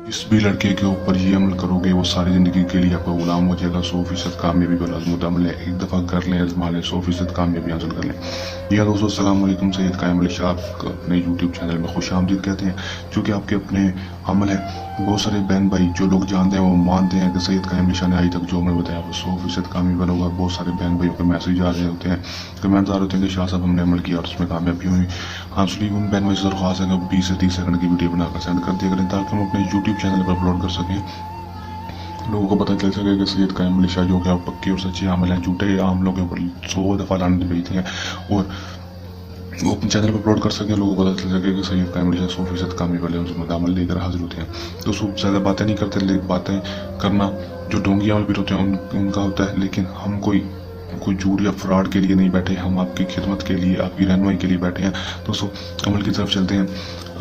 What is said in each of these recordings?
जिस भी लड़के के ऊपर ये अमल करोगे वो सारी ज़िंदगी के लिए आपका गुलाम हो जाएगा। 100% कामयाबी का लाज़िम अमल है, एक दफ़ा कर लें, आज़मा लें, 100% कामयाबी हासिल कर लें। या दोस्तों अस्सलाम वालेकुम, सैयद कायम अली शाह आपका अपने यूट्यूब चैनल में खुश आमदीद कहते हैं। चूँकि आपके अपने अमल है, बहुत सारे बहन भाई जो लोग जानते हैं वो मानते हैं कि सैयद कायम अली शाह ने आज तक जो अमल बताया वो 100% कामयाबी होगा। बहुत सारे बहन भाइयों के मैसेज आ रहे होते हैं, कमेंट्स आ रहे होते हैं कि शाह साहब हमने अमल किया और उसमें कामयाबी हुई। हाँ सुनिए, उन बहन भाई से दरख्वास्त है कि 20 से 30 सेकंड की वीडियो बनाकर सेंड कर दिया करें ताकि हम अपने यूट्यूब चैनल पर अपलोड कर सकें, लोगों को पता चल सके कि सैयद कायम अली शाह जो कि पक्के और सच्चे आमल हैं, झूठे आमलों के ऊपर 100 दफ़ा लानत भेजते हैं और वो अपने चैनल पर अपलोड कर सकें, लोगों को पता चल सके कि सैयद कायम अली शाह 100% कामयाबी वाले उनसे अमल लेकर हाजिर होते हैं। तो ज़्यादा बातें नहीं करते, लेकिन बातें करना जो ढोंगी अमल भी होते हैं उनका होता है, लेकिन हम कोई झूठ या फ्रॉड के लिए नहीं बैठे, हम आपकी खिदमत के लिए, आपकी रहनुमाई के लिए बैठे हैं। दोस्तों अमल की तरफ चलते हैं।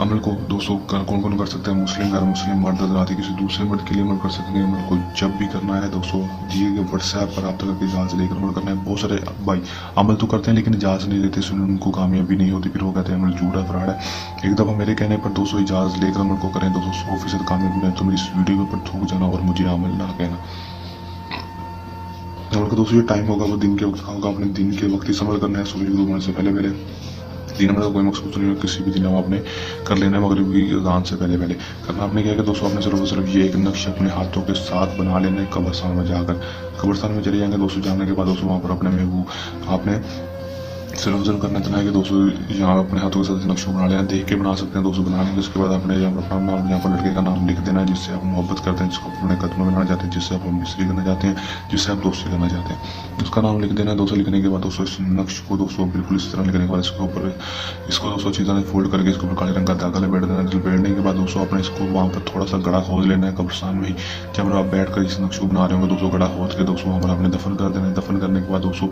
अमल को दोस्तों कौन कौन कर सकते हैं? मुस्लिम गैर मुस्लिम मर्द हज़रात किसी दूसरे मर्द के लिए अमल कर सकते हैं। अमल को जब भी करना है दोस्तों दिए गए व्हाट्सएप पर रब्ता करके इजाज़त लेकर अमल करना है। बहुत सारे भाई अमल तो करते हैं लेकिन इजाज़त नहीं देते, इसलिए उनको कामयाबी नहीं होती, फिर वो कहते हैं अमल झूठा फ्रॉड है। एक दफ़ा मेरे कहने पर दोस्तों इजाज़त लेकर अमल को करें दोस्तों, 100% कामयाबी है। तो मेरी इस वीडियो के ऊपर थूक जाना और मुझे अमल ना कहना। अमल का दोस्तों ये टाइम होगा वो दिन के वक्त का होगा, अपने दिन के वक्त ही अमल करना है। सूरज गुरूब होने से पहले दिन में कोई मकसूद नहीं है, किसी भी दिन आपने कर लेना है, मगरिब की अज़ान से पहले करना। आपने क्या है कि दोस्तों आपने सिर्फ ये एक नक्श अपने हाथों के साथ बना लेना है। कब्रिस्तान में जाकर कब्रिस्तान में चले जाएंगे दोस्तों, जाने के बाद दोस्तों वहाँ पर अपने महबूब आपने सिर्फ करना इतना है कि दोस्तों यहाँ अपने हाथों के साथ नक्शा बना लेना, देख के बना सकते हैं दोस्तों। बना लेंगे उसके बाद अपने यहाँ पर अपना नाम, यहाँ पर लड़के का नाम लिख देना है जिससे आप मोहब्बत करते हैं, जिसको अपने कदम में बनाना चाहते हैं, जिससे आप मिस्री करना चाहते हैं, जिससे आप दोस्ती करना चाहते हैं, उसका नाम लिख देना है दोस्तों। लिखने के बाद दोस्तों इस नक्श को दोस्तों बिल्कुल इस तरह लिखने के बाद इसको दोस्तों अच्छी तरह फोल्ड करके इसके ऊपर काले रंग का धागा लपेट देना है। लपेटने के बाद दोस्तों अपने इसको वहाँ पर थोड़ा सा गड़ा खोद लेना है कब्रिस्तान में ही, जब आप बैठ कर इस नक्श को बना रहे होंगे दोस्तों, गड़ा खोद के दोस्तों वहाँ पर आपने दफन कर देना है। दफन करने के बाद दोस्तों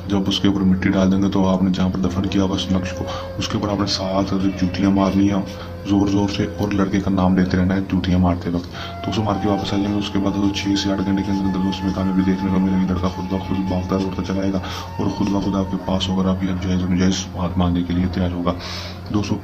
जब उसके ऊपर मिट्टी डाल देंगे तो आपने जहाँ पर दफन किया उस नक्श को, उसके ऊपर आपने 7 जूतियाँ मारनी है ज़ोर से, और लड़के का नाम लेते रहना है जूतियाँ मारते वक्त। तो उसको मार के वापस आ जाएंगे। उसके बाद 6 से 8 घंटे के अंदर उसमें कामयाबी देखने को मिलेगी। लड़का खुद ब खुद भागता दौड़ता चला जाएगा और खुद ब खुद आपके पास होकर आप जायज़ बात मांगने के लिए तैयार होगा। दोस्तों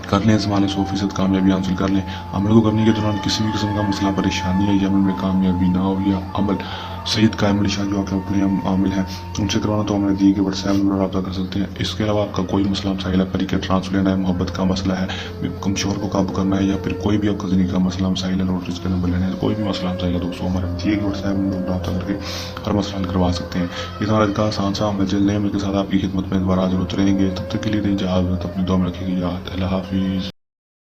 कर लें, ज़माने 100% कामयाबी हासिल कर लें। अमल को करने के दौरान किसी भी किस्म का मसला परेशानी है या अमल में कामयाबी ना हो, या अमल सैयद कायम अली शाह जो आपके अपने आमिल हैं उनसे करवाना, तो हमें दिए गए व्हाट्सएप नंबर रब्ता कर सकते हैं। इसके अलावा आपका कोई मसला मसाइल है, परी के ट्रांसफर लेना है, मोहब्बत का मसला है, कमशोर को काबू करना है, या फिर कोई भी आपका ज़िंदगी का मसला मसाइल है, नोटिस के नंबर लेना है, कोई भी मसला मसाइल है दोस्तों हमारे दिए गए व्हाट्सएप नंबर रब्ता करके हर मसला हल करवा सकते हैं। इस हमारा का आसान सा अमल जल्द अमल के साथ आपकी खिदमत में दोबारा हाजिर होते रहेंगे। तब तक के लिए इजाज़त, अपनी दुआ में रखिएगा याद। अल्लाह हाफिज़।